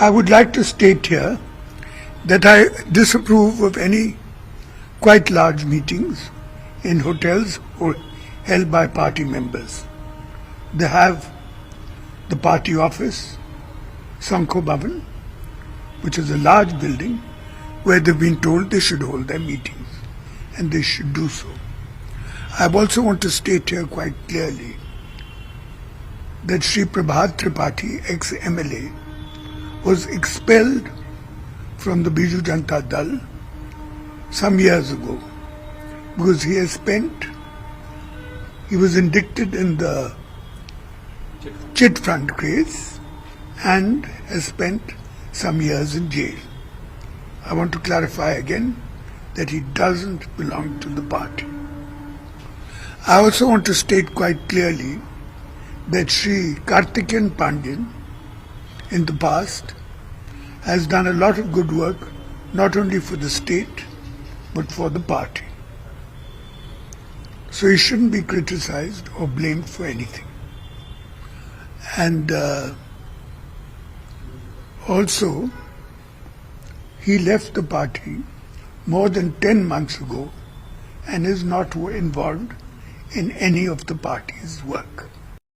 I would like to state here that I disapprove of any quite large meetings in hotels or held by party members. They have the party office, Sankho Bhavan, which is a large building where they've been told they should hold their meetings, and they should do so. I also want to state here quite clearly that Sri Prabhat Tripathi, ex-MLA, was expelled from the Biju Janata Dal some years ago because he was indicted in the chit fund case and has spent some years in jail. I want to clarify again that he doesn't belong to the party. I also want to state quite clearly that Sri Karthikeyan Pandyan in the past has done a lot of good work, not only for the state but for the party. So he shouldn't be criticized or blamed for anything. And also, he left the party more than 10 months ago and is not involved in any of the party's work.